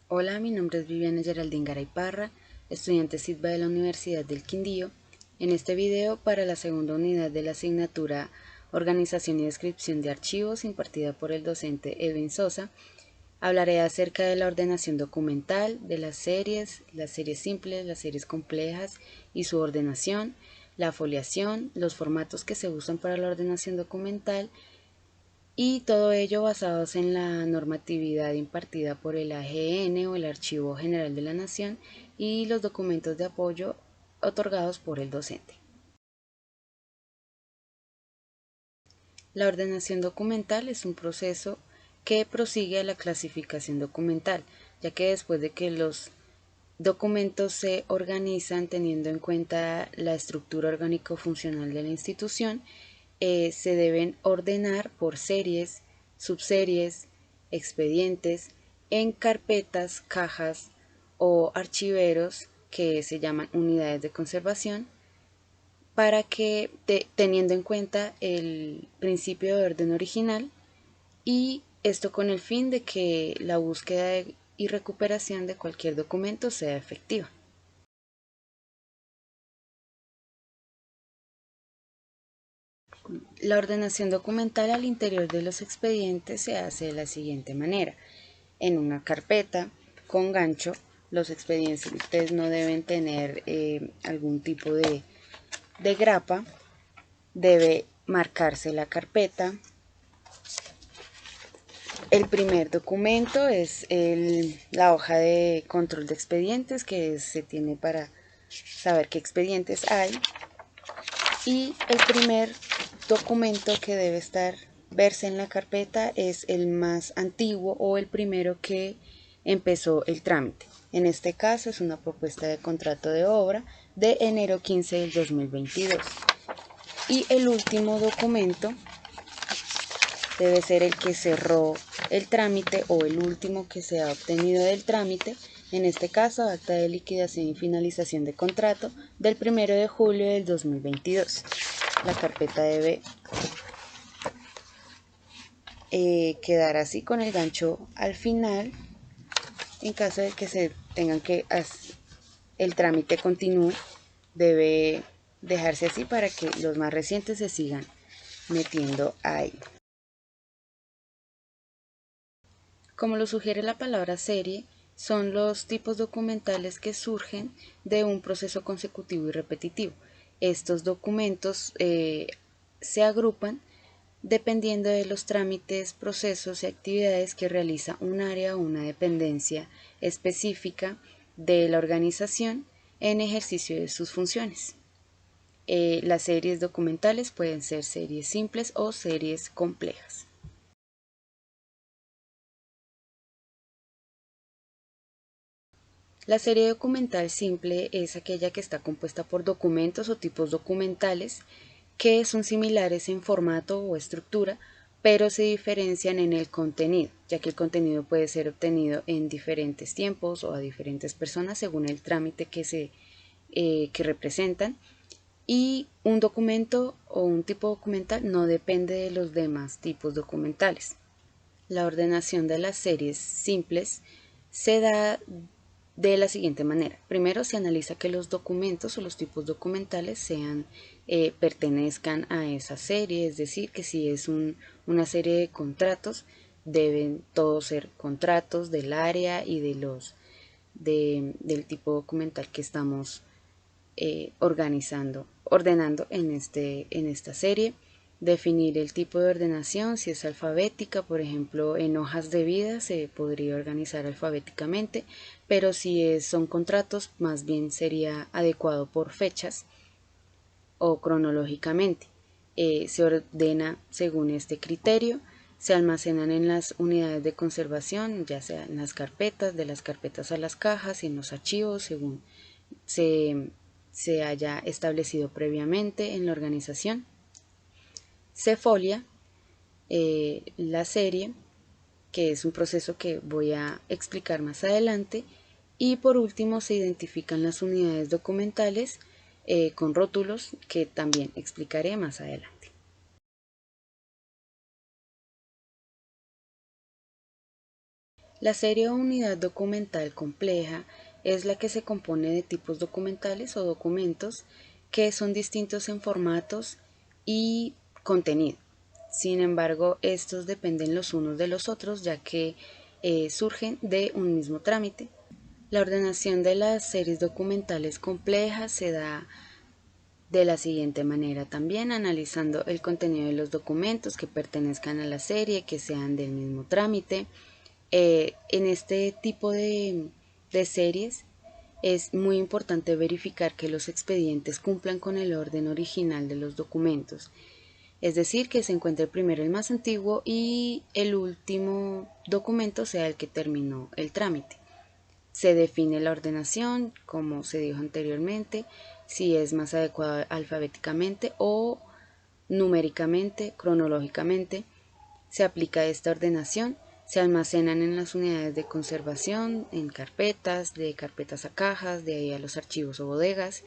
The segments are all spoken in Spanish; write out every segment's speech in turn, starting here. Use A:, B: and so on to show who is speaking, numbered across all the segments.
A: Hola, mi nombre es Viviana Geraldine Garay Parra, estudiante SITBA de la Universidad del Quindío. En este video, para la segunda unidad de la asignatura Organización y Descripción de Archivos, impartida por el docente Edwin Sosa, hablaré acerca de la ordenación documental, de las series simples, las series complejas y su ordenación, la foliación, los formatos que se usan para la ordenación documental, y todo ello basados en la normatividad impartida por el AGN o el Archivo General de la Nación y los documentos de apoyo otorgados por el docente. La ordenación documental es un proceso que prosigue a la clasificación documental, ya que después de que los documentos se organizan teniendo en cuenta la estructura orgánico-funcional de la institución, se deben ordenar por series, subseries, expedientes, en carpetas, cajas o archiveros que se llaman unidades de conservación, para que, teniendo en cuenta el principio de orden original, y esto con el fin de que la búsqueda y recuperación de cualquier documento sea efectiva. La ordenación documental al interior de los expedientes se hace de la siguiente manera. En una carpeta con gancho, los expedientes no deben tener algún tipo de grapa. Debe marcarse la carpeta. El primer documento es la hoja de control de expedientes, que se tiene para saber qué expedientes hay. Y el primer documento que debe verse en la carpeta es el más antiguo o el primero que empezó el trámite. En este caso es una propuesta de contrato de obra de enero 15 del 2022. Y el último documento debe ser el que cerró el trámite o el último que se ha obtenido del trámite, en este caso acta de liquidación y finalización de contrato del 1 de julio del 2022. La carpeta debe quedar así con el gancho al final en caso de que se tengan que el trámite continúe. Debe dejarse así para que los más recientes se sigan metiendo ahí. Como lo sugiere la palabra serie, son los tipos documentales que surgen de un proceso consecutivo y repetitivo. Estos documentos se agrupan dependiendo de los trámites, procesos y actividades que realiza un área o una dependencia específica de la organización en ejercicio de sus funciones. Las series documentales pueden ser series simples o series complejas. La serie documental simple es aquella que está compuesta por documentos o tipos documentales que son similares en formato o estructura, pero se diferencian en el contenido, ya que el contenido puede ser obtenido en diferentes tiempos o a diferentes personas según el trámite que representan. Y un documento o un tipo documental no depende de los demás tipos documentales. La ordenación de las series simples se da de la siguiente manera. Primero se analiza que los documentos o los tipos documentales pertenezcan a esa serie, es decir, que si es una serie de contratos, deben todos ser contratos del área y del tipo documental que estamos ordenando en esta serie. Definir el tipo de ordenación, si es alfabética, por ejemplo, en hojas de vida se podría organizar alfabéticamente, pero si son contratos, más bien sería adecuado por fechas o cronológicamente. Se ordena según este criterio, se almacenan en las unidades de conservación, ya sea en las carpetas, de las carpetas a las cajas y en los archivos, según se haya establecido previamente en la organización. Se folia la serie, que es un proceso que voy a explicar más adelante, y por último se identifican las unidades documentales con rótulos, que también explicaré más adelante. La serie o unidad documental compleja es la que se compone de tipos documentales o documentos que son distintos en formatos y contenido. Sin embargo, estos dependen los unos de los otros, ya que surgen de un mismo trámite. La ordenación de las series documentales complejas se da de la siguiente manera también, analizando el contenido de los documentos que pertenezcan a la serie, que sean del mismo trámite. En este tipo de series es muy importante verificar que los expedientes cumplan con el orden original de los documentos, es decir, que se encuentre primero el más antiguo y el último documento sea el que terminó el trámite. Se define la ordenación, como se dijo anteriormente, si es más adecuado alfabéticamente o numéricamente, cronológicamente. Se aplica esta ordenación, se almacenan en las unidades de conservación, en carpetas, de carpetas a cajas, de ahí a los archivos o bodegas.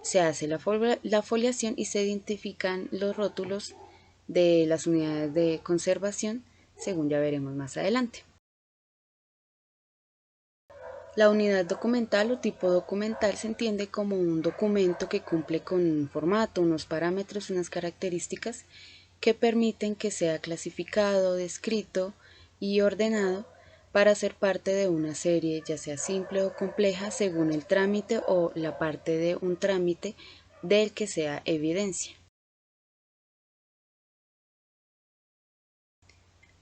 A: Se hace la foliación y se identifican los rótulos de las unidades de conservación, según ya veremos más adelante. La unidad documental o tipo documental se entiende como un documento que cumple con un formato, unos parámetros, unas características que permiten que sea clasificado, descrito y ordenado para ser parte de una serie, ya sea simple o compleja, según el trámite o la parte de un trámite del que sea evidencia.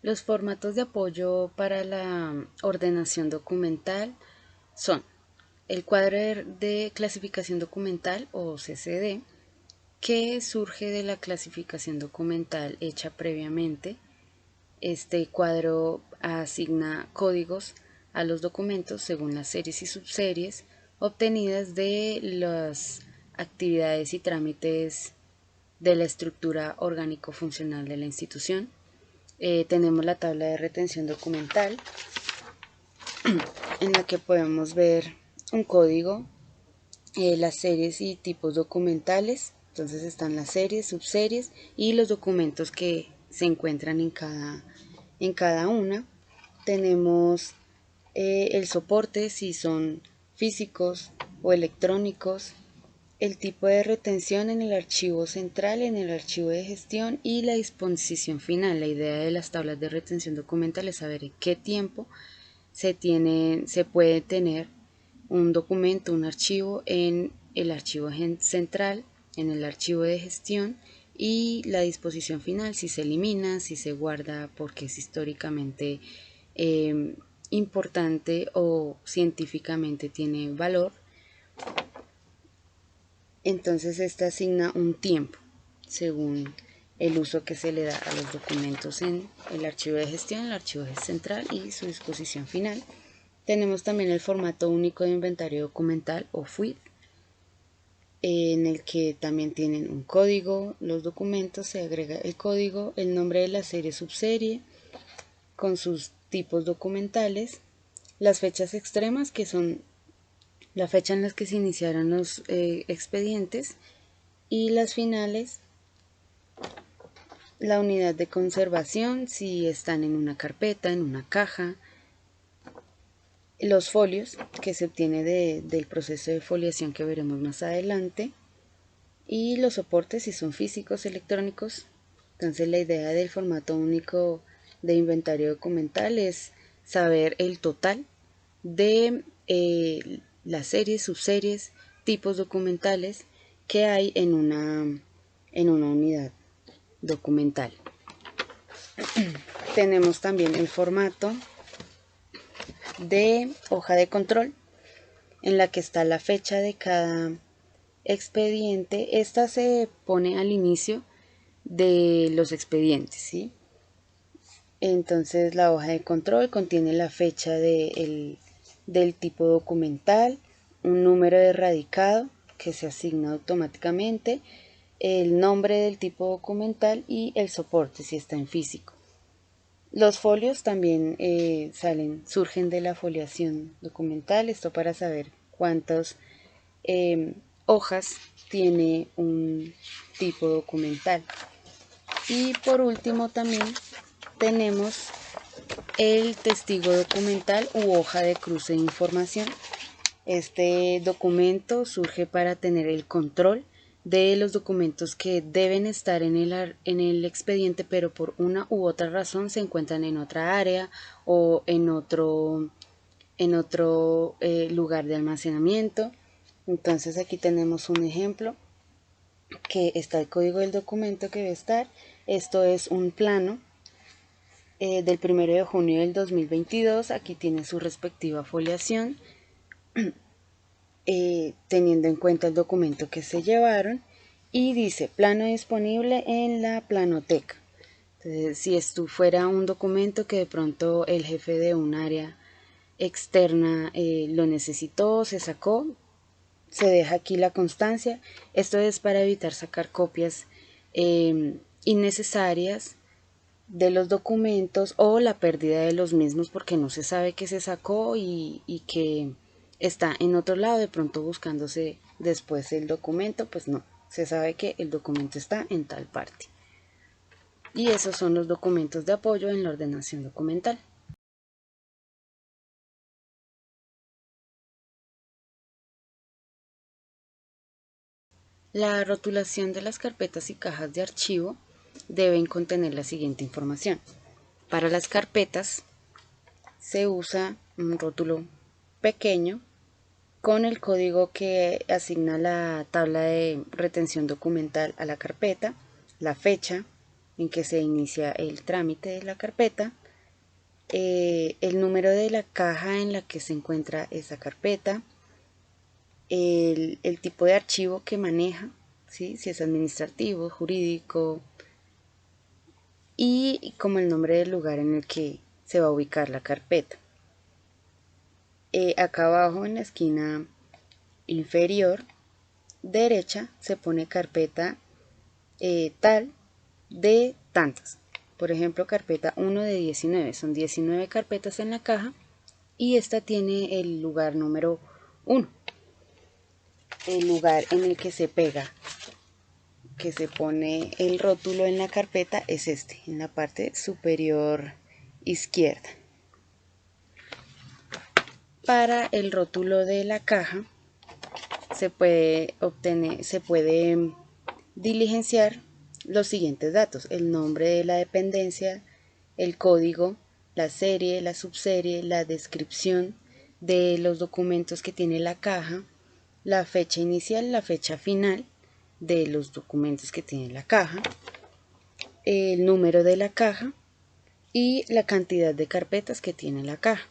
A: Los formatos de apoyo para la ordenación documental son el cuadro de clasificación documental o CCD, que surge de la clasificación documental hecha previamente. Este cuadro asigna códigos a los documentos según las series y subseries obtenidas de las actividades y trámites de la estructura orgánico-funcional de la institución. Tenemos la tabla de retención documental, en la que podemos ver un código, las series y tipos documentales. Entonces están las series, subseries y los documentos que se encuentran en cada una. Tenemos el soporte, si son físicos o electrónicos, el tipo de retención en el archivo central, en el archivo de gestión y la disposición final. La idea de las tablas de retención documental es saber en qué tiempo se puede tener un documento, un archivo en el archivo central, en el archivo de gestión y la disposición final, si se elimina, si se guarda porque es históricamente importante o científicamente tiene valor. Entonces esta asigna un tiempo según el uso que se le da a los documentos en el archivo de gestión, el archivo central y su disposición final. Tenemos también el formato único de inventario documental o FUID, en el que también tienen un código, los documentos, se agrega el código, el nombre de la serie subserie con sus tipos documentales, las fechas extremas, que son la fecha en la que se iniciaron los expedientes, y las finales, la unidad de conservación, si están en una carpeta, en una caja, los folios que se obtiene del proceso de foliación que veremos más adelante, y los soportes si son físicos, electrónicos. Entonces la idea del formato único de inventario documental es saber el total de las series, subseries, tipos documentales que hay en una unidad documental. Tenemos también el formato de hoja de control, en la que está la fecha de cada expediente. Esta se pone al inicio de los expedientes, ¿sí? Entonces la hoja de control contiene la fecha del tipo documental, un número de radicado que se asigna automáticamente, el nombre del tipo documental y el soporte si está en físico. Los folios también surgen de la foliación documental, esto para saber cuántas hojas tiene un tipo documental. Y por último también tenemos el testigo documental u hoja de cruce de información. Este documento surge para tener el control de los documentos que deben estar en el expediente, pero por una u otra razón se encuentran en otra área o en otro lugar de almacenamiento. Entonces aquí tenemos un ejemplo que está el código del documento que debe estar. Esto es un plano del 1 de junio del 2022. Aquí tiene su respectiva foliación, teniendo en cuenta el documento que se llevaron, y dice plano disponible en la planoteca. Entonces, si esto fuera un documento que de pronto el jefe de un área externa lo necesitó, se sacó, se deja aquí la constancia. Esto es para evitar sacar copias innecesarias de los documentos o la pérdida de los mismos porque no se sabe que se sacó y que está en otro lado, de pronto buscándose después el documento, pues no, se sabe que el documento está en tal parte. Y esos son los documentos de apoyo en la ordenación documental. La rotulación de las carpetas y cajas de archivo deben contener la siguiente información. Para las carpetas se usa un rótulo pequeño con el código que asigna la tabla de retención documental a la carpeta, la fecha en que se inicia el trámite de la carpeta, el número de la caja en la que se encuentra esa carpeta, el tipo de archivo que maneja, ¿sí? Si es administrativo, jurídico, y como el nombre del lugar en el que se va a ubicar la carpeta. Acá abajo en la esquina inferior derecha se pone carpeta tal de tantas. Por ejemplo, carpeta 1 de 19. Son 19 carpetas en la caja y esta tiene el lugar número 1. El lugar en el que se pega, que se pone el rótulo en la carpeta, es este, en la parte superior izquierda. Para el rótulo de la caja se puede diligenciar los siguientes datos: el nombre de la dependencia, el código, la serie, la subserie, la descripción de los documentos que tiene la caja, la fecha inicial, la fecha final de los documentos que tiene la caja, el número de la caja y la cantidad de carpetas que tiene la caja.